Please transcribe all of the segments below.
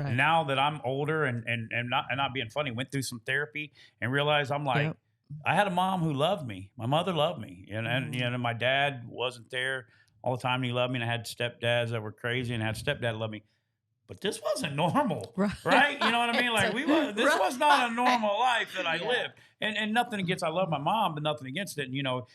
right. And now that I'm older and not being funny, went through some therapy and realized I'm like, I had a mom who loved me. My mother loved me, and you know, my dad wasn't there all the time. And he loved me, and I had stepdads that were crazy, and I had stepdad love me. But this wasn't normal, right? You know what I mean? Like this was not a normal life that I lived, and nothing against. I love my mom, but nothing against it. And, you know,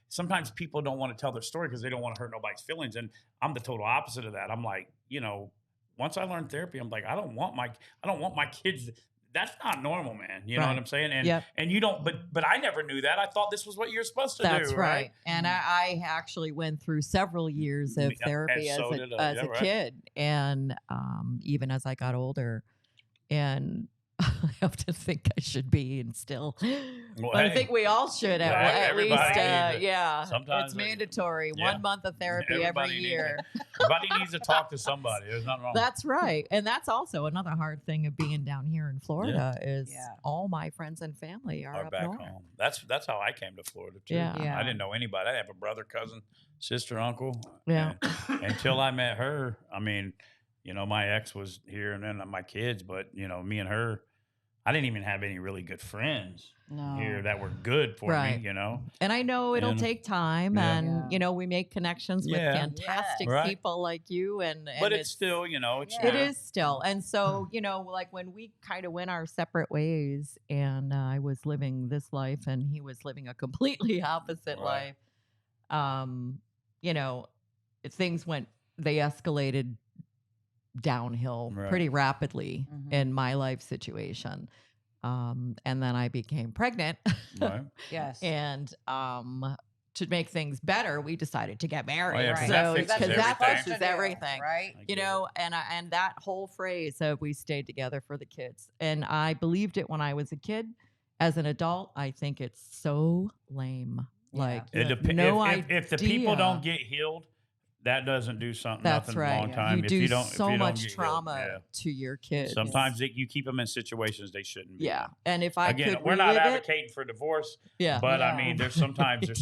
sometimes people don't want to tell their story because they don't want to hurt nobody's feelings, and I'm the total opposite of that. I'm like, you know, once I learned therapy, I'm like, I don't want my kids. That's not normal, man. You know what I'm saying? And you don't, but I never knew that. I thought this was what you're supposed to do. That's right. And I actually went through several years of therapy as a kid, and even as I got older, and I have to think I should be, and still, well, I think we all should at least. Sometimes it's mandatory. 1 month of therapy every year. Everybody needs to talk to somebody. There's nothing wrong. That's right, and that's also another hard thing of being down here in Florida is all my friends and family are up back north. home. That's how I came to Florida too. I didn't know anybody. I didn't have a brother, cousin, sister, uncle. Yeah. Until I met her. I mean, you know, my ex was here, and then my kids. But you know, me and her. I didn't even have any really good friends here that were good for me, you know. And I know it'll take time, and you know, we make connections with fantastic people like you, but it's still, you know, it is still. And so, you know, like when we kind of went our separate ways, and I was living this life, and he was living a completely opposite life. You know, they escalated downhill pretty rapidly in my life situation. And then I became pregnant. Yes. And to make things better, we decided to get married. So because that fixes everything. Right. You know, and that whole phrase of we stayed together for the kids. And I believed it when I was a kid. As an adult, I think it's so lame. Like it depends. If the people don't get healed, that doesn't do something. Nothing long time. You do so much trauma to your kids. Sometimes you keep them in situations they shouldn't be. Yeah, and if I could, we're not advocating for divorce. But I mean, there's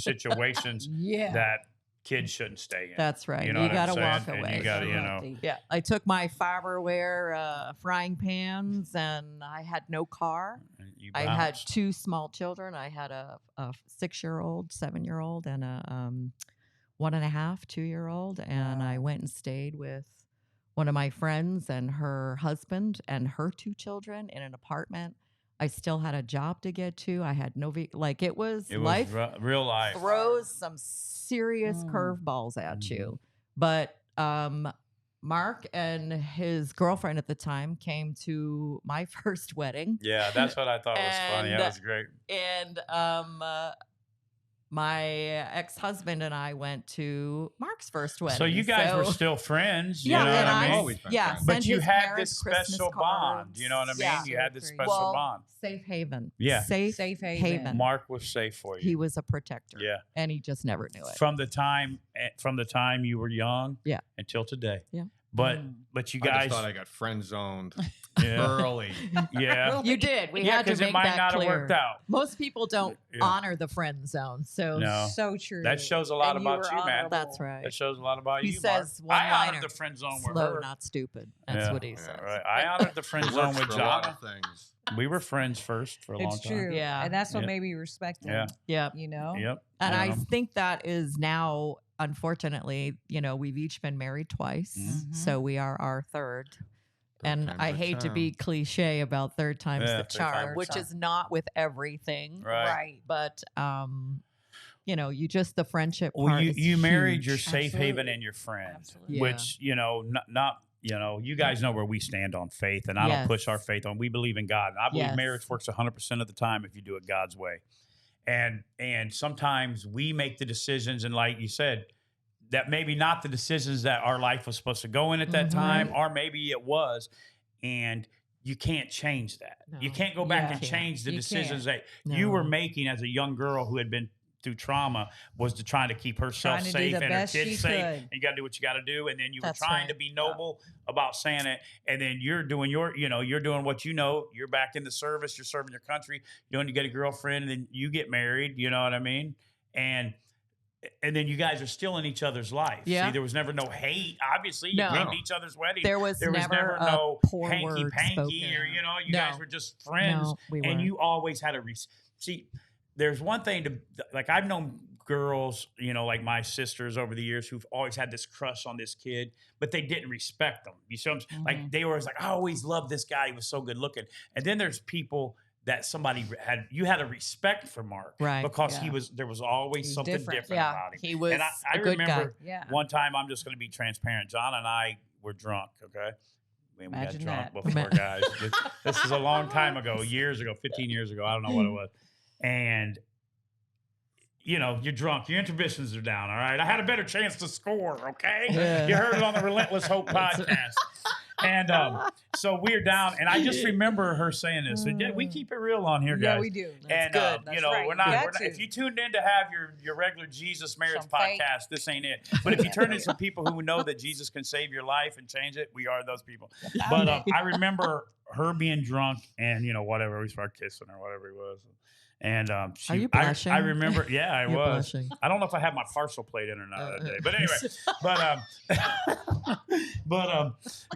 situations that kids shouldn't stay in. That's right. You know, you got to walk away. You got to, you know. Yeah, I took my Farberware frying pans, and I had no car. I had 2 small children. I had a 6-year-old, 7-year-old, and a 1.5, 2-year-old, and I went and stayed with one of my friends and her husband and her 2 children in an apartment. I still had a job to get to. I had no it was life. Real life throws some serious curveballs at you. But Mark and his girlfriend at the time came to my first wedding. Yeah, that's what I thought was funny. That was great. And my ex-husband and I went to Mark's first wedding. So you guys were still friends, you know what I mean? But you had this special bond, you know what I mean? You had this special bond. Safe haven. Yeah. Safe haven. Mark was safe for you. He was a protector. Yeah. And he just never knew it. From the time you were young until today. Yeah. But you guys, I just thought I got friend zoned early. Yeah, you did. We had to make it might that not clear. have worked out. Most people don't honor the friend zone. So true. That shows a lot about you, man. That's right. That shows a lot about you. He says Mark. one-liner. I honored the friend zone with Slow, her. not stupid. That's what he says. Right. I honored the friend zone with Jonna. Things. We were friends first for a long time. It's true. Yeah. And that's what made me respect him. Yeah. You know? Yep. And I think that is now, unfortunately, you know, we've each been married twice. So we are our third. And I hate to be cliche about third time's the charm, which is not with everything. Right. But, you know, the friendship part Well, you married huge. your safe haven and your friend, which, you know, not you know, you guys know where we stand on faith, and I don't push our faith on. We believe in God. And I believe marriage works 100% of the time if you do it God's way. And sometimes we make the decisions, and like you said, that maybe not the decisions that our life was supposed to go in at that time, or maybe it was, and you can't change that. No. You can't go back and change the decisions that you were making as a young girl who had been through trauma, was to try to keep herself safe and her kids safe. And you got to do what you got to do. And then you were trying to be noble about saying it. And then you're doing you're doing what you know. You're back in the service. You're serving your country. You get a girlfriend, and then you get married. You know what I mean? And and then you guys are still in each other's life. Yeah. See, there was never no hate. Obviously, you came to each other's wedding. There was never no poor hanky word panky, spoken. or you guys were just friends. No, we and weren't. you always had a see. There's one thing to like. I've known girls, like my sisters over the years, who've always had this crush on this kid, but they didn't respect them. You see, like they were always like, I always loved this guy. He was so good looking. And then there's people that you had a respect for Mark, right? Because there was always something different about him. He was and I a good remember guy. One time, I'm just going to be transparent. John and I were drunk. Okay. We got drunk before, guys. This is a long time ago, years ago, 15 years ago. I don't know what it was. And you're drunk. Your inhibitions are down, all right? I had a better chance to score, okay? Yeah. You heard it on the Relentless Hope podcast. And so we're down, and I just remember her saying this. And we keep it real on here, guys. Yeah, we do. That's good. That's right. we're not if you tuned in to have your regular Jesus marriage podcast, this ain't it. But if you turn into some people who know that Jesus can save your life and change it, we are those people. But I remember her being drunk, and whatever, we started kissing or whatever it was. And are you blushing? I remember, yeah, I was. Blushing. I don't know if I had my parcel plate in or not that day, but anyway,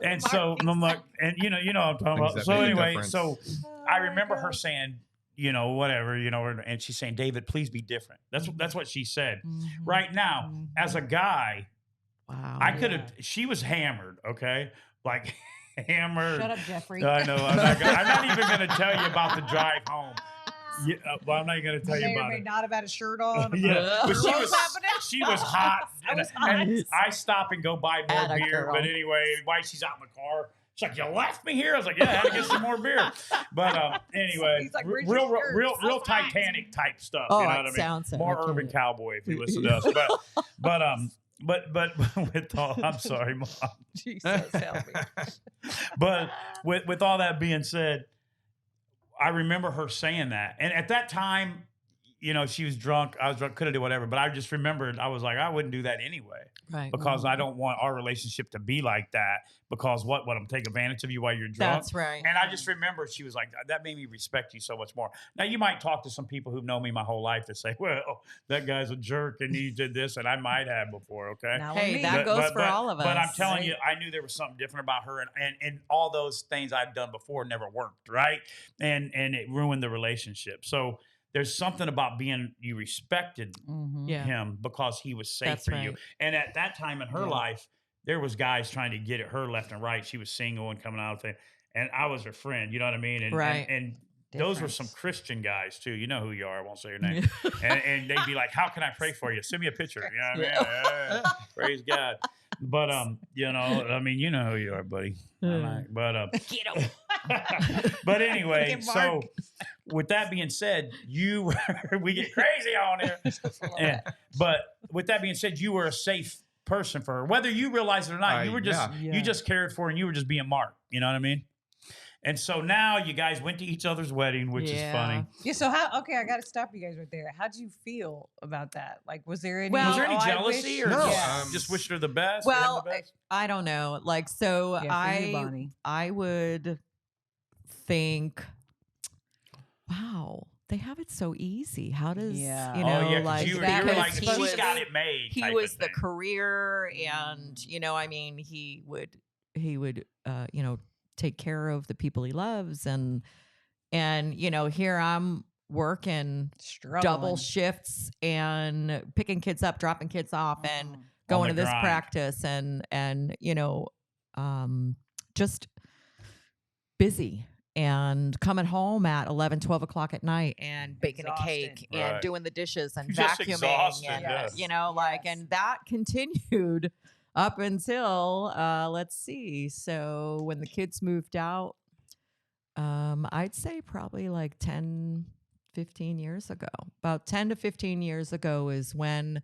and so I'm like, and you know what I'm talking about. So anyway, so I remember her saying, whatever, and she's saying, David, please be different. That's what she said. Mm-hmm. Right now, as a guy, wow, I could have. She was hammered, okay, like hammered. Shut up, Jeffrey. I know. I'm not even going to tell you about the drive home. Yeah, well, I'm not going to tell you about it. May not have had a shirt on. Yeah, but she was hot. And I stop and go buy more beer. But anyway, while she's out in the car, she's like, "You left me here." I was like, "Yeah, I had to get some more beer." But anyway, like, real Titanic type stuff. Oh, you know what I mean? Sounds more urban cowboy if you listen to us. But with all, I'm sorry, Mom. Jesus, help me. But with all that being said, I remember her saying that. And at that time, she was drunk. I was drunk, could have did whatever. But I just remembered, I was like, I wouldn't do that anyway. Right. Because I don't want our relationship to be like that. Because what I'm take advantage of you while you're drunk. That's right. And I just remember she was like, that made me respect you so much more. Now, you might talk to some people who've known me my whole life that say, well, that guy's a jerk and he did this. And I might have before, okay? Hey, that goes for all of us. But I'm telling you, I knew there was something different about her. And all those things I'd done before never worked, right? And it ruined the relationship. So there's something about you respected him because he was safe for you. And at that time in her life, there was guys trying to get at her left and right. She was single and coming out of it. And I was her friend, you know what I mean? And, and those were some Christian guys too. You know who you are. I won't say your name. and they'd be like, how can I pray for you? Send me a picture. You know what I mean? Praise God. But, you know who you are, buddy. But, get him. But anyway, so with that being said, we get crazy on here. But with that being said, you were a safe person for her, whether you realize it or not. You were just you just cared for her, and you were just being Mark. You know what I mean? And so now you guys went to each other's wedding, which is funny. Yeah. So okay, I got to stop you guys right there. How did you feel about that? Like, was there any jealousy or just wished her the best? Well, the best? I don't know. Like, so I would think, wow, they have it so easy. How does you were like, she's got it made. He was the career, and he would take care of the people he loves, and here I'm working double shifts and picking kids up, dropping kids off, and going to this practice, and just busy. And coming home at 11, 12 o'clock at night and baking a cake and doing the dishes and vacuuming. And, and that continued up until, let's see. So when the kids moved out, I'd say probably like 10, 15 years ago. About 10 to 15 years ago is when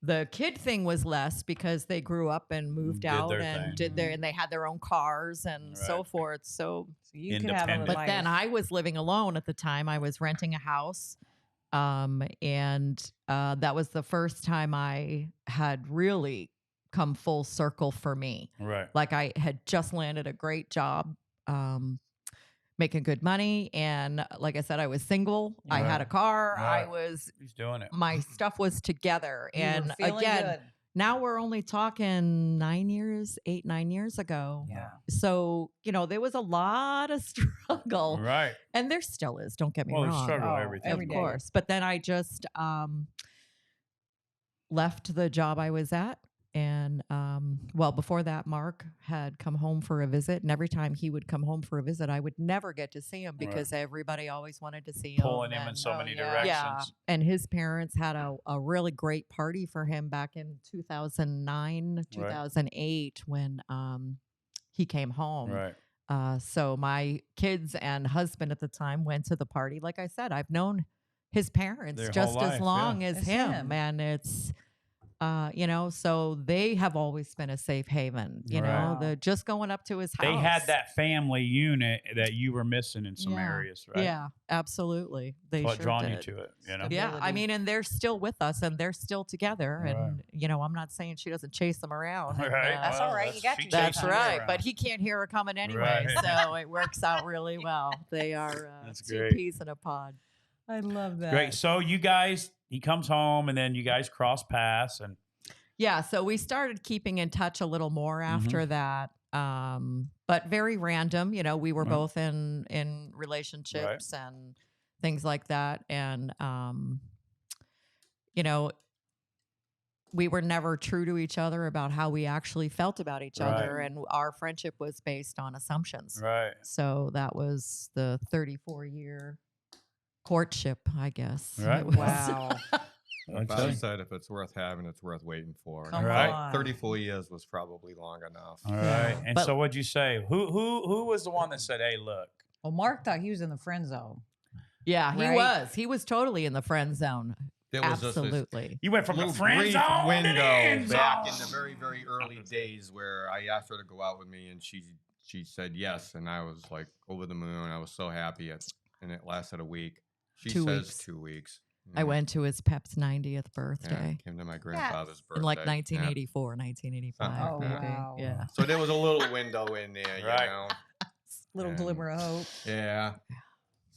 the kid thing was less, because they grew up and moved out and and they had their own cars and so forth. So you could have a but then I was living alone at the time. I was renting a house. And that was the first time I had really come full circle for me. Right. Like I had just landed a great job, making good money. And like I said, I was single. I had a car. I was, he's doing it. My stuff was together. You and were feeling again, good. now we're only talking 9 years ago. Yeah. So, there was a lot of struggle. Right. And there still is, don't get me Well, wrong. there's struggle everything. every Of day. course. But then I just left the job I was at. And before that, Mark had come home for a visit. And every time he would come home for a visit, I would never get to see him because everybody always wanted to see him. Pulling him in so many directions. Yeah. And his parents had a really great party for him back in 2009, 2008 when he came home. Right. So my kids and husband at the time went to the party. Like I said, I've known his parents Their just whole as life, long as It's him. him. And it's, so they have always been a safe haven, you know, just going up to his house. They had that family unit that you were missing in some areas, right? Yeah, absolutely. They What sure drawn did. you to it, you know? Yeah, I mean, and they're still with us and they're still together. Right. And, I'm not saying she doesn't chase them around. Right. That's all right. You got she to That's chasing you right. around. But he can't hear her coming anyway. Right. So it works out really well. They are That's two great. peas in a pod. I love that. Great. So you guys, he comes home and then you guys cross paths and Yeah, so we started keeping in touch a little more after that, but very random. We were both in relationships and things like that, and we were never true to each other about how we actually felt about each other, and our friendship was based on assumptions. right. So that was the 34-year courtship, I guess. Right. It was- Wow. My father said if it's worth having, it's worth waiting for. Come Right. on. 34 years was probably long enough. All right. And But- so what'd you say? Who was the one that said, "Hey, look"? Well, Mark thought he was in the friend zone. Yeah, he Right? was. He was totally in the friend zone. There was just this Absolutely. You went from the little friend brief zone to the window end back zone. in the very, very early days where I asked her to go out with me, and she said yes, and I was like over the moon. I was so happy, and it lasted a week. She 2 says weeks. 2 weeks. I went to his Pep's 90th Yeah, birthday came to my grandfather's birthday. in like Yeah. 1984, 1985. Something Oh, like maybe. wow. Yeah. So there was a little window in there, you Right. know. Little And- glimmer of hope. Yeah.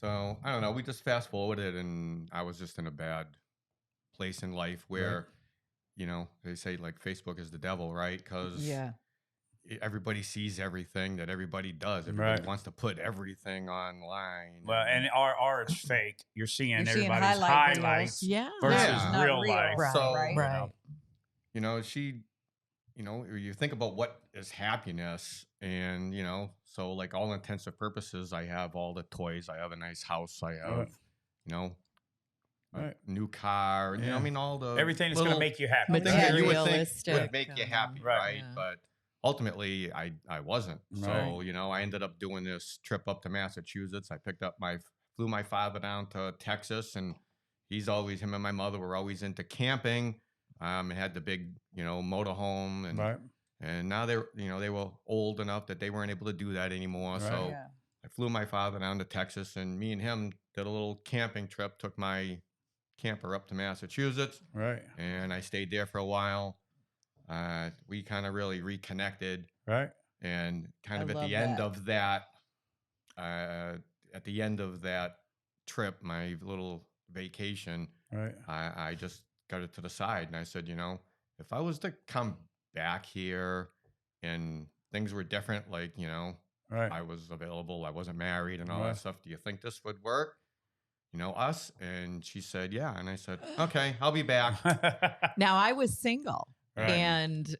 So I don't know. We just fast forwarded, and I was just in a bad place in life where, they say like Facebook is the devil, right? Because Yeah. everybody sees everything that everybody does. Everybody Right. wants to put everything online. Well, and our it's fake. You're seeing You're seeing everybody's highlight highlights Yeah. versus Yeah. Not real real. life. Right. So, Right. Right. you think about what is happiness, and so like all intents and purposes, I have all the toys, I have a nice house, I have Right. a Right. new car, Yeah. I mean all the Everything that's going to little make you happy. things that you would think Materialistic, would make you happy, Right. right? Yeah. But ultimately, I wasn't. So I ended up doing this trip up to Massachusetts. I flew my father down to Texas, and him and my mother were always into camping. And had the big motorhome, and Right. and now they were old enough that they weren't able to do that anymore. Right. So Yeah. I flew my father down to Texas, and me and him did a little camping trip. Took my camper up to Massachusetts, Right. and I stayed there for a while. We kind of really reconnected, Right. and kind I of at love the end that. of that trip, my little vacation, Right. I just got it to the side, and I said, if I was to come back here and things were different, like Right. I was available, I wasn't married, and all Right. that stuff, do you think this would work? Us? And she said, yeah. And I said, okay, I'll be back. Now I was single Right. and,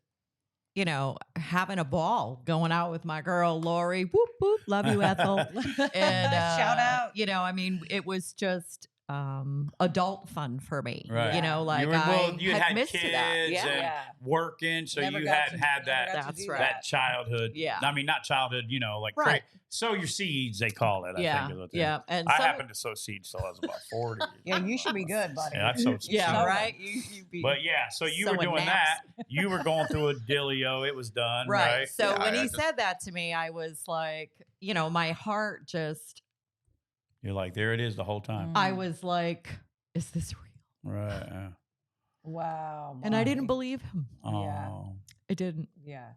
having a ball going out with my girl, Lori. Whoop, whoop. Love you, Ethel. And Shout out. It was just adult fun for me. Right. Like you I had had missed kids that. Yeah. and Yeah. working, so Never you got hadn't to- had never that got to That's do right. that childhood. Yeah. I mean, not childhood. Like Right. sow your seeds, they call it. I Yeah. think is what they- Yeah. And I some- happened to sow seeds till I was about 40. Yeah, you should be good, buddy. Yeah, I've sowed some yeah, seeds. right. You be But yeah, so you were sowing doing naps. that. You were going through a dealio. It was done, right. right? So Yeah, when I he just- said that to me, I was like, my heart just, You're like, there it is the whole time. I was like, is this real? Right. Yeah. Wow. And I didn't Bonnie. believe him. Oh. Yeah. I didn't. Yeah.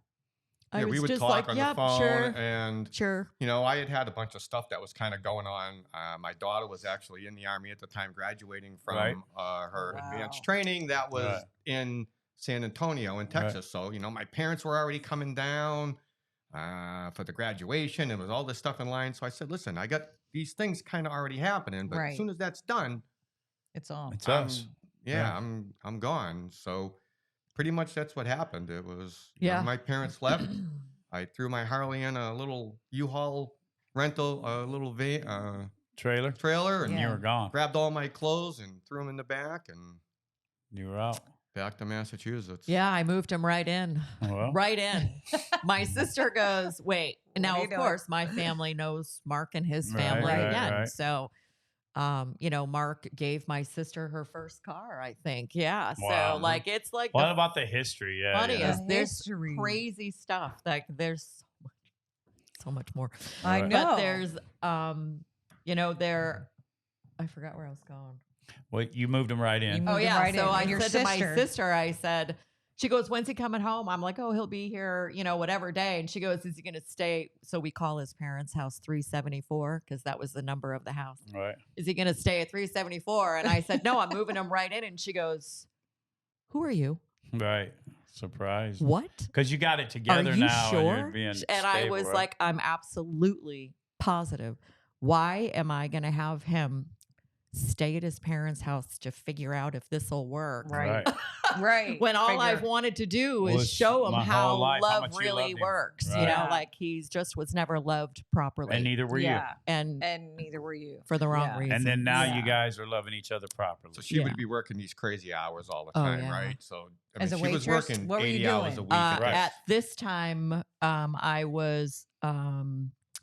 I was we would just talk like, on yep, the phone, sure, and sure. you know, I had a bunch of stuff that was kind of going on. My daughter was actually in the Army at the time, graduating from her advanced training that was in San Antonio in Texas. So, you know, my parents were already coming down for the graduation. It was all this stuff in line. So I said, listen, I got these things kind of already happening, but as soon as that's done, it's on. It's us. Yeah, I'm gone. So pretty much that's what happened. It was, you know, my parents left. I threw my Harley in a little U-Haul rental, little trailer, and you were gone. Grabbed all my clothes and threw them in the back, and you were out. Back to Massachusetts. Yeah, I moved him right in. Well. Right in. My sister goes, wait. Now, of course, my family knows Mark and his family again. Right. So, you know, Mark gave my sister her first car, I think. Yeah. Wow. So, like, it's like. What about the history? Yeah. Funniest. There's crazy stuff. Like, there's so much more. I know. But there's, you know, I forgot where I was going. Well, you moved him right in. So I said to my sister, I said, she goes, when's he coming home? I'm like, oh, he'll be here, you know, whatever day. And she goes, is he going to stay? So we call his parents' house 374 because that was the number of the house. Right. Is he going to stay at 374? And I said, no, I'm moving him right in. And she goes, who are you? Right. Surprise. What? Because you got it together are you now. Sure? And, you're being and stable, I was like, I'm absolutely positive. Why am I going to have him stay at his parents' house to figure out if this will work? Right. Right. When all I've wanted to do is show him how love really works. Right. You know, like he just was never loved properly. And neither were you. And neither were you. For the wrong reason. And then now you guys are loving each other properly. So she would be working these crazy hours all the time, right? So I mean, she was working 80 hours a week. At this time, I was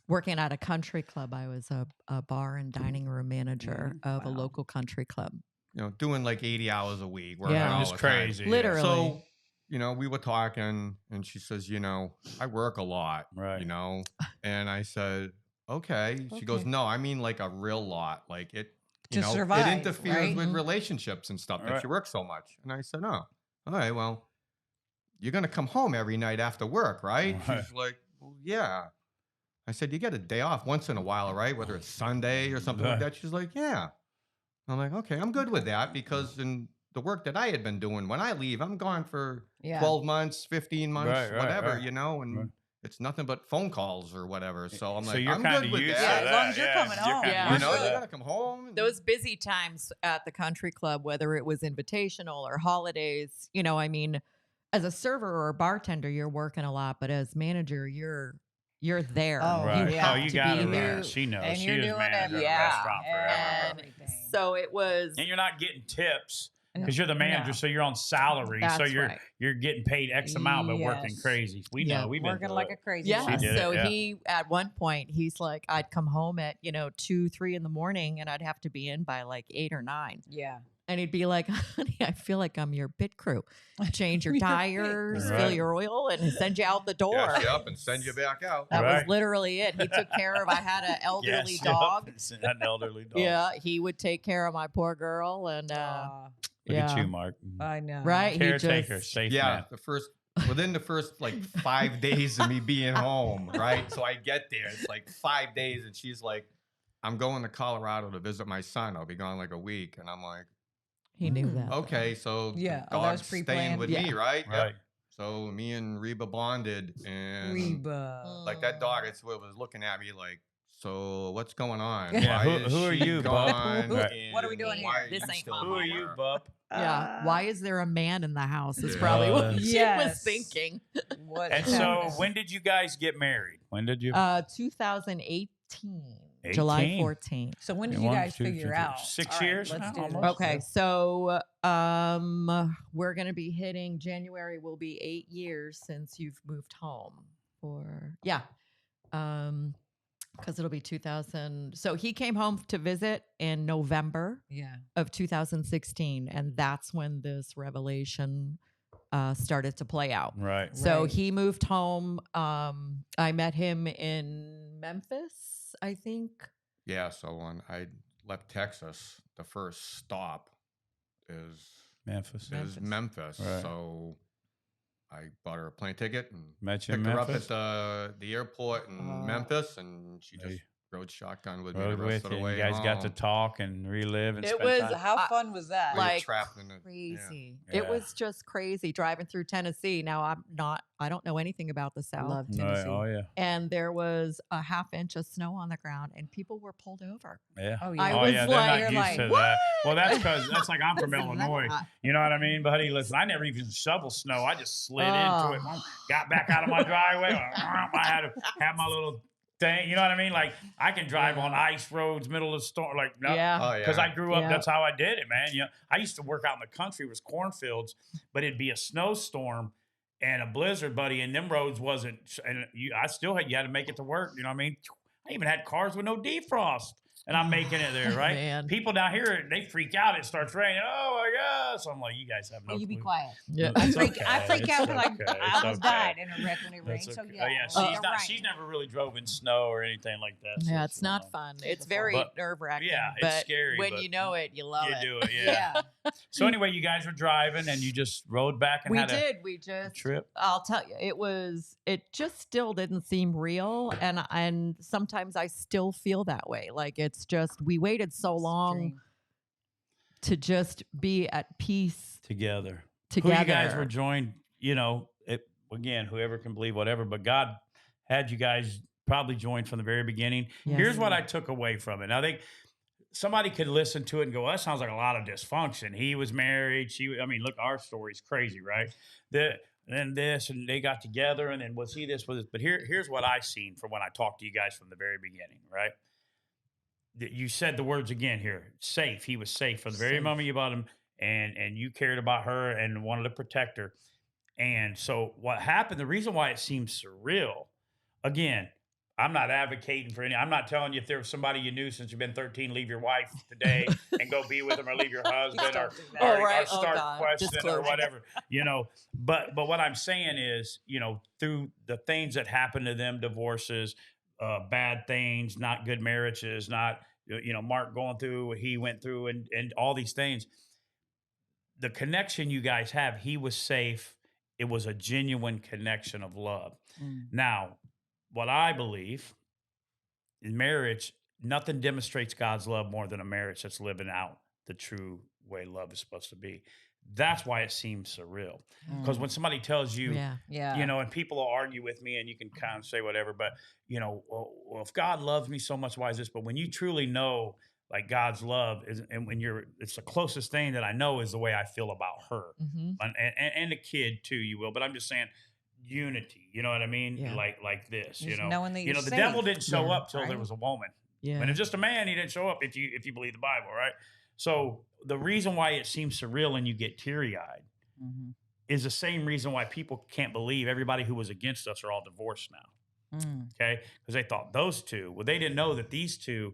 working at a country club. I was a bar and dining room manager of a local country club. You know, doing like 80 hours a week. Yeah, it's crazy. Literally. So, you know, we were talking and she says, you know, I work a lot, you know? And I said, okay. She goes, no, I mean like a real lot. Like it, you know, survive, it interferes with relationships and stuff that you work so much. And I said, oh, all right, well, you're going to come home every night after work, right? She's like, well, yeah. I said, you get a day off once in a while, right? Whether it's Sunday or something like that. She's like, yeah. I'm like, okay, I'm good with that because in the work that I had been doing, when I leave, I'm gone for 12 months, 15 months, whatever, you know, and it's nothing but phone calls or whatever. So I'm like, I'm good with that. As long as you're coming home. You know, you got to come home. Those busy times at the country club, whether it was invitational or holidays, you know, I mean, as a server or a bartender, you're working a lot, but as manager, you're there. Oh, you got it right. She knows. And she you're is doing manager of a restaurant forever. everything. So it was. And you're not getting tips because you're the manager, so you're on salary. That's so you're getting paid X amount, but working crazy. We know. We've been working like a crazy. Yeah. So he, at one point, he's like, I'd come home at 2, 3 in the morning, and I'd have to be in by like 8 or 9. Yeah. And he'd be like, honey, I feel like I'm your pit crew. Change your tires, fill your oil, and send you out the door. Gas you up and send you back out. That was literally it. He took care of, I had an elderly dog. An elderly dog. Yeah, he would take care of my poor girl. And look at you, Mark. I know. Right? Caretaker, safe man. Within the first like 5 days of me being home, right? So I get there, it's like 5 days, and she's like, I'm going to Colorado to visit my son. I'll be gone like a week. And I'm like, he knew that. Okay, so the dog's staying with me, right? Right. So me and Reba bonded, and like that dog, it was looking at me like, so what's going on? Yeah, who are you, bub? What are we doing here? This ain't Who are you, bub? Yeah. Why is there a man in the house? Is probably what she was thinking. So when did you guys get married? When did you? 2018. July 14th. So when did you guys figure out? 6 years? Let's do this. Okay, so we're going to be hitting January will be 8 years since you've moved home. Because it'll be 2000. So he came home to visit in November of 2016, and that's when this revelation started to play out. Right. So he moved home. I met him in Memphis, I think. Yeah, so when I left Texas, the first stop is Memphis. Memphis. Right. So I bought her a plane ticket and Met you in picked her up Memphis? at the airport in Memphis, and she just rode shotgun with me the Rode rest with of the you. way You guys got to home. talk and relive and It spend was time. How fun was that? We were like trapped in crazy. Yeah. It was just crazy driving through Tennessee. Now I don't know anything about the South. Love Tennessee. Oh yeah. And there was a half inch of snow on the ground and people were pulled over. Yeah. Oh, yeah. I Oh was yeah, like, they're you're not used like, to that. Well, that's because that's like I'm from What's Illinois. that? You know what I mean? Buddy, listen, I never even shoveled snow. I just slid into it. Oh. Got back out of my driveway. I had to have my little thing. You know what I mean? Like I can drive on ice roads, middle of the storm. Like no, Yeah. Oh, yeah. because I grew up. Yeah. That's how I did it, man. You know, I used to work out in the country. It was cornfields, but it'd be a snowstorm and a blizzard, buddy. And them roads wasn't. And I still had. You had to make it to work. You know what I mean? I even had cars with no defrost. And I'm making it there, right? Man. People down here, they freak out. It starts raining. Oh my God! So I'm like, you guys have no. Well, you be clue. quiet. Yeah. I It's freak okay. out It's like okay. I almost It's okay. died in a wreck when it rained. That's So okay. yeah, Oh, you're right. she's never really drove in snow or anything like that. So Yeah, it's not fun. It's very But- nerve wracking. yeah, it's but scary, when but you know it, you love You it. do it, yeah. So anyway, you guys were driving and you just rode back and We had did. We a just trip. I'll tell you, it just still didn't seem real, and sometimes I still feel that way. Like it's just we waited so long Dream. to just be at peace Together. together. Who you guys were joined, you know, again, whoever can believe whatever, but God had you guys probably joined from the very beginning. Yes. Here's what I took away from it. Now, somebody could listen to it and go, well, that sounds like a lot of dysfunction. He was married. Look, our story's crazy, right? Then this, and they got together, and then was he this, was this? But here's what I seen from when I talked to you guys from the very beginning, right? You said the words again here, safe. He was safe from the very moment you bought him, and you cared about her and wanted to protect her. And so what happened, the reason why it seems surreal, again, I'm not advocating for I'm not telling you if there was somebody you knew since you've been 13, leave your wife today and go be with him, or leave your husband, or start questioning or whatever, you know. But what I'm saying is, you know, through the things that happened to them, divorces, bad things, not good marriages, not, you know, Mark going through what he went through, and all these things, the connection you guys have, he was safe. It was a genuine connection of love. Now, what I believe in marriage, nothing demonstrates God's love more than a marriage that's living out the true way love is supposed to be. That's why it seems surreal. Because when somebody tells you, you know, and people will argue with me, and you can kind of say whatever, but, you know, well, if God loves me so much, why is this? But when you truly know, like, God's love is, and when it's the closest thing that I know is the way I feel about her, and the kid too, you will. But I'm just saying, unity, you know what I mean? Yeah. Like this, Just you know, knowing that you know, you're the safe, devil didn't show up till right? there was a woman. Yeah. When it's just a man, he didn't show up. If you believe the Bible, right? So the reason why it seems surreal and you get teary eyed is the same reason why people can't believe everybody who was against us are all divorced now. Okay, because they thought those two. Well, they didn't know that these two,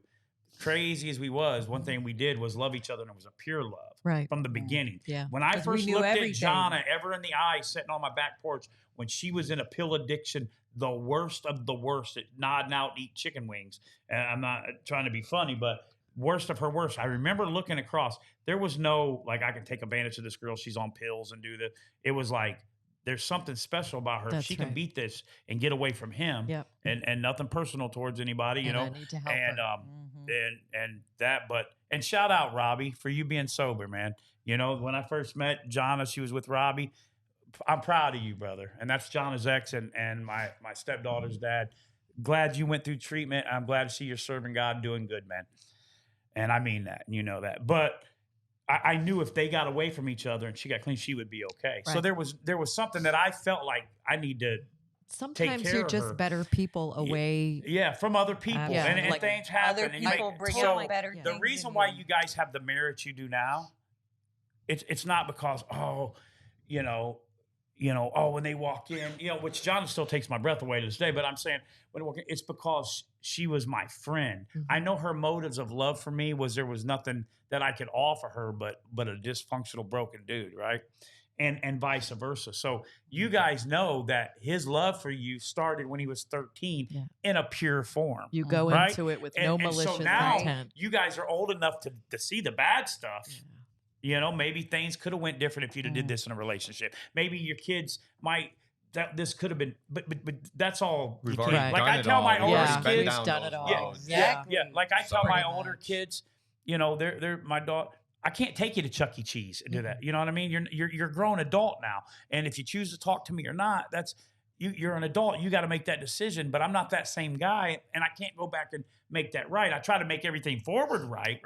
crazy as we was, one thing we did was love each other, and it was a pure love from the beginning. Yeah. When I 'Cause we first knew looked everything. at Jonna ever in the eye, sitting on my back porch, when she was in a pill addiction, the worst of the worst, at nodding out to eat chicken wings. And I'm not trying to be funny, but worst of her worst. I remember looking across. There was no, like, I can take advantage of this girl. She's on pills and do this. It was like, there's something special about her. That's she can right. beat this and get away from him. Yep. And nothing personal towards anybody, you And know. I need to help and her. And shout out Robbie for you being sober, man. You know, when I first met Jonna, she was with Robbie. I'm proud of you, brother. And that's Jonna's ex and my stepdaughter's dad. Glad you went through treatment. I'm glad to see you're serving God and doing good, man. And I mean that, you know that. But I knew if they got away from each other and she got clean, she would be okay. Right. So there was something that I felt like I need to Sometimes care you're of just her. better people away. Yeah, from other people. Yeah. And Like, things happen. Other and you make- people bring so out better the things reason in why you. you guys have the marriage you do now, it's not because, when they walk in, which John still takes my breath away to this day, but I'm saying when they walk in, it's because she was my friend. I know her motives of love for me was there was nothing that I could offer her but a dysfunctional, broken dude, right? And vice versa. So you guys know that his love for you started when he was 13 in a pure form. You go right? into it with no malicious so now intent. you guys are old enough to see the bad stuff. You know, maybe things could have went different if you'd have did this in a relationship. Maybe your kids might. This could have been, but that's all. We've you already can't- done like I it tell all. my We've older already Yeah. been kids, down done those it all. roads. Exactly. yeah. Like I tell my Pretty older much. kids, you know, they're my daughter. I can't take you to Chuck E. Cheese and do that. You know what I mean? You're a grown adult now, and if you choose to talk to me or not, that's you're an adult. You got to make that decision. But I'm not that same guy, and I can't go back and make that right. I try to make everything forward right.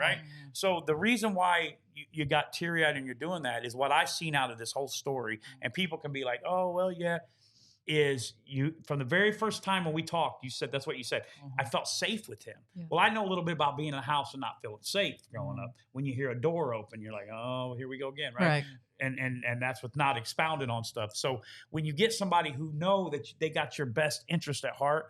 So the reason why you got teary-eyed and you're doing that is what I've seen out of this whole story, and people can be like, oh well, yeah. Is you from the very first time when we talked, you said that's what you said. I felt safe with him. Yeah. Well, I know a little bit about being in a house and not feeling safe growing up. When you hear a door open, you're like, oh, here we go again, right? And that's with not expounded on stuff. So when you get somebody who know that they got your best interest at heart,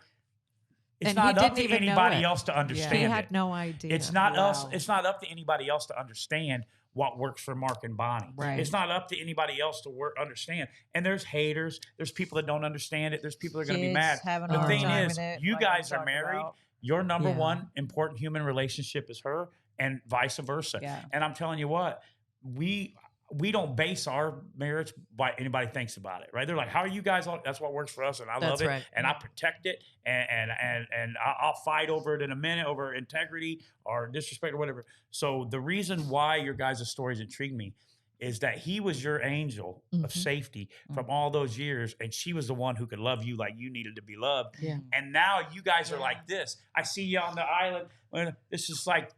it's And not he up didn't to even know anybody it. else to understand He it. had no idea. It's not us. It's not up to anybody else to understand what works for Marc and Bonnie. Right. It's not up to anybody else to understand. And there's haters. There's people that don't understand it. There's people that are going to be mad. Having a The hard thing time is, with it, you like we guys are talked married. about. Your number Yeah. one important human relationship is her, and vice versa. Yeah. And I'm telling you what, we don't base our marriage by anybody thinks about it, right? They're like, how are you guys all? That's what works for us, and I love it, right. and I protect it, and I'll fight over it in a minute over integrity or disrespect or whatever. So the reason why your guys' stories intrigue me is that he was your angel of safety from all those years, and she was the one who could love you like you needed to be loved. Yeah. And now you guys are like this. I see you on the island. It's just like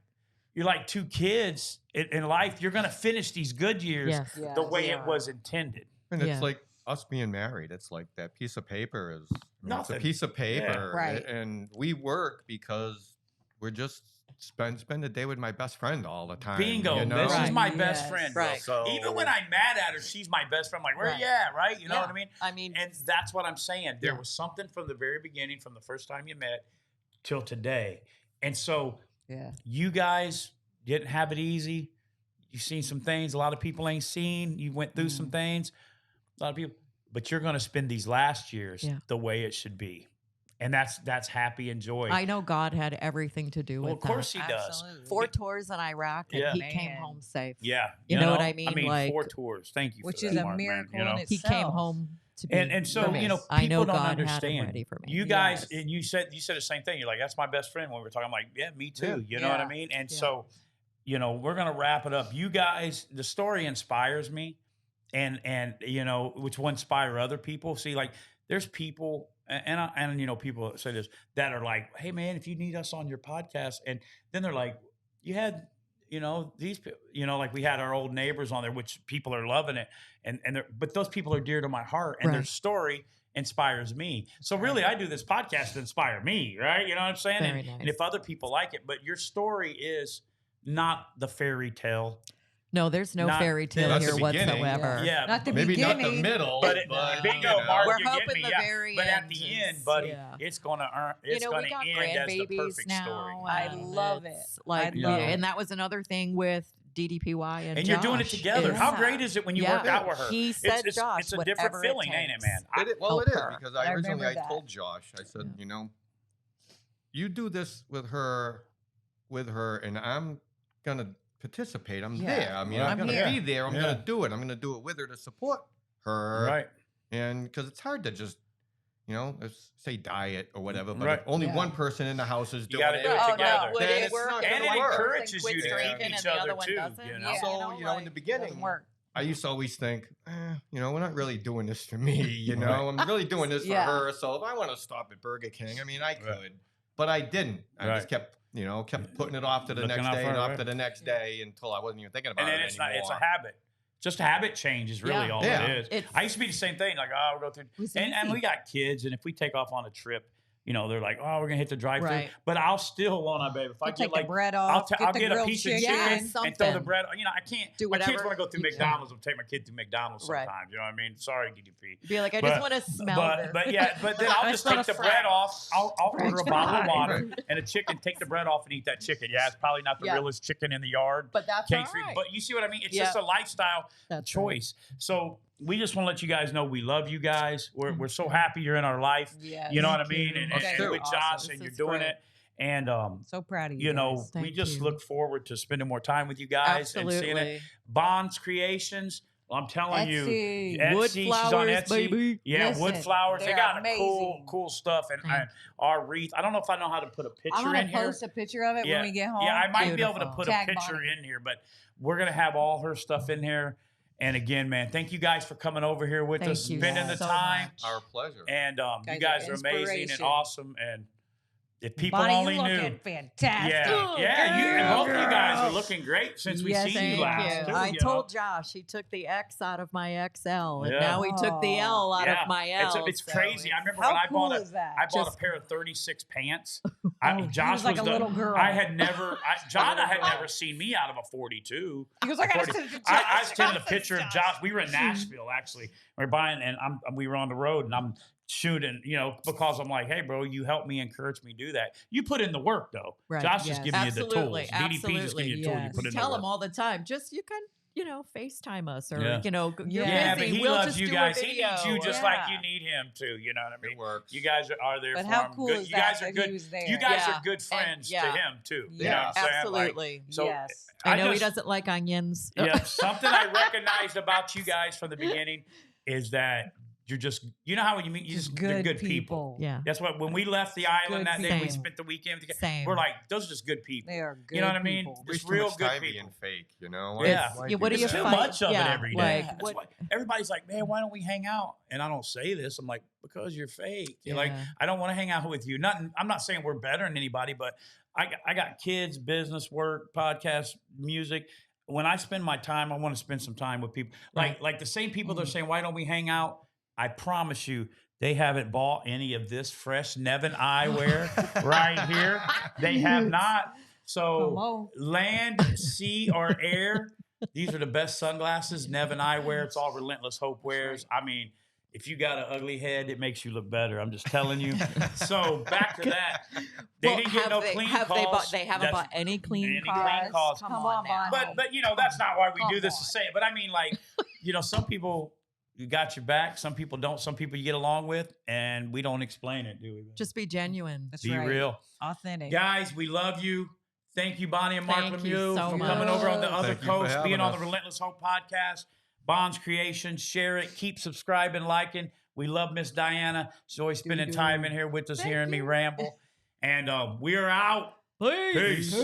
you're like two kids in life. You're going to finish these good years Yes. the way it was intended. And it's Yeah. like us being married. It's like that piece of paper is it's Nothing. a piece of paper, Right. And we work because we're just spend the day with my best friend all the time. Bingo. You know? This is Right. my best Yes. friend. Right. So Even when I'm mad at her, she's my best friend. I'm like, where Right. you at? Right? You know Yeah. what I mean? I mean, And that's what I'm saying. There Yeah. was something from the very beginning, from the first time you met till today. And so Yeah. you guys didn't have it easy. You've seen some things a lot of people ain't seen. You went through some things. A lot of people. But you're going to spend these last years the way it should be. And that's happy and joy. I know God had everything to do Well, with of course that. he does. Absolutely. 4 tours in Iraq, and Yeah. he came Man. home safe. Yeah. You know what I mean? I mean, Like- 4 tours. Thank you Which for is that, a Mark, man. miracle You know? in He itself. came home to be. And so, for you know, me. people I know don't God had him understand. ready for me. You guys, Yes. and you said the same thing. You're like, that's my best friend when we were talking. I'm like, yeah, me too. Yeah. You know what I Yeah. mean? And Yeah. so, you know, we're going to wrap it up. You guys, the story inspires me and you know, which will inspire other people. See, like there's people and you know, people say this that are like, hey man, if you need us on your podcast, and then they're like, you had, you know, these, you know, like we had our old neighbors on there, which people are loving it. But those people are dear to my heart, and their Right. story inspires me. So really, I do this podcast to inspire me, right? You know what I'm saying? Very And nice. if other people like it, but your story is not the fairy tale. No, there's no Not- fairy tale that's here the beginning. whatsoever. Yeah. Not the Maybe not the beginning. middle, But, but bingo, you know. Mark, We're you get hoping me. the Yeah. very But at end the is- end, buddy, yeah. it's gonna earn. You It's know, gonna we got end as the grandbabies perfect now. story. I and love it's it. Like, I love it. and that was another thing with DDPY and you're doing it Josh, together. is- How great is it when you work Yeah. out with her? He said, it's, Josh, it's a different whatever it feeling, ain't it, takes. man? It is help her. because I originally remember I that. told Josh, I said, Yeah. you know, you do this with her, and I'm gonna participate. I'm Yeah. there. I mean, Right. I'm gonna here. be there. I'm Yeah. gonna do it. I'm gonna do it with her to support her. Right. And because it's hard to just, you know, let's say diet or whatever, but Right. if only Yeah. one person in the house is You doing gotta it, do it Oh, together. no, would then it it's work? not if And gonna it one work. encourages person quits you to keep drinking each and the other other one too, doesn't? you know? Yeah. So, you know, in the beginning, doesn't work. I used to always think, you know, we're not really doing this for me. You know, I'm really doing this for Yeah. her. So if I want to stop at Burger King, I mean, I could, but I didn't. I Right. just kept putting it off to the Looking next out day for and her, off right. to the next day until I wasn't even thinking about And then it it's anymore. not. It's a habit. Just habit change is really Yeah. all Yeah. it is. It's- I used to be the same thing. Like, oh, we'll go through, was and easy. we got kids, and if we take off on a trip, you know, they're like, oh, we're gonna hit the drive-thru. Right. But I'll still want to, babe. If I You get take like the bread I'll off. I'll the get a grilled piece of chicken. chicken Yeah, and throw the something. bread. You know, I can't. Do my kids whatever want to go through you can. McDonald's. I'll take my kid to McDonald's Right. sometimes. You know what I mean? Sorry, DDP. Be like, I But- just want to smell this. But yeah, but then I'll I just just take want the a bread fry. off. I'll order a French bottle of fries. water and a chicken. Take the bread off and eat that chicken. Yeah, it's probably not the Yeah. realest chicken in the yard. But that's Cage all free. right. But you see what I mean? It's Yeah. just a lifestyle That's choice. So we just want to let you guys know we love you guys. We're so happy you're in our life. Yes. You know what I Thank mean? you. And Us too. with Josh, Awesome. and This you're is doing great. it. And so proud of you. You know, guys. we Thank just you. look forward to spending more time with you guys and seeing it. Bonds Creations. Well, I'm telling you, Etsy, Wood she's flowers, on Etsy. baby. Yeah, Listen, wood flowers. They got amazing. cool stuff. And our wreath. I don't know if I know how to put a picture in here. Post a picture of it when we get home. Yeah, I might be able to put Tag a picture Bonnie. in here, but we're gonna have all her stuff in here. And again, man, thank you guys for coming over here with us, spending the time. Our pleasure. And you guys are amazing and awesome. And if people Bonnie, only you're knew, looking fantastic. yeah, you and both of you guys are looking great since we seen you last. Too, I told Josh he took the X out of my XL, and now he took the L out of my L. It's crazy. I remember when I bought a pair of 36 pants. Josh was like a little girl. John had never seen me out of a 42. He was like, I sent a picture of Josh. We were in Nashville actually. We were buying, and we were on the road, and I'm shooting, you know, because I'm like, hey, bro, you helped me, encourage me do that. You put in the work, though. Right. Josh just giving you the tools. DDP just giving you the tools. You put in the work. Tell him all the time. Just you can, you know, FaceTime us or you know, you're but busy. he We'll loves just you do guys. a He video. needs you just like you need him too. You know what I mean? It works. You guys are there But for how him. cool Good. is You guys that are good. he was there? You guys are good friends to him too. Yeah, You know what I'm saying? Absolutely. Like, so yes. I know he doesn't like onions. Yeah, something I recognized about you guys from the beginning is that you're just, you know how when you meet, you're just good people. Yeah. That's what, when we left the island that day, we spent the weekend together. We're like, those are just good people. They are good You know what I mean? people. Just real good people. Being fake, you know? Yeah. What do you too find? much of it every day. Like, That's why everybody's like, man, why don't we hang out? And I don't say this. I'm like, because you're fake. You're like, I don't want to hang out with you. I'm not saying we're better than anybody, but I got kids, business, work, podcast, music. When I spend my time, I want to spend some time with people. Like the same people that are saying, why don't we hang out? I promise you, they haven't bought any of this fresh Neven eyewear right here. They have not. So land, sea, or air, these are the best sunglasses. Neven eyewear. It's all Relentless Hope wears. I mean, if you got an ugly head, it makes you look better. I'm just telling you. So back to that. They didn't get no clean calls. They haven't bought any clean calls. Come on now. But you know, that's not why we do this to say it. But I mean, like, you know, some people, you got your back. Some people don't. Some people you get along with, and we don't explain it, do we? Just be genuine. That's be real. Authentic. Guys, we love you. Thank you, Bonnie and Marc Lemieux, for much. coming over on the other coast, being on the Relentless Hope podcast. Bonds Creations, share it. Keep subscribing, liking. We love Miss Diana. She's always spending time in here with us, hearing me ramble. And we are out. Peace.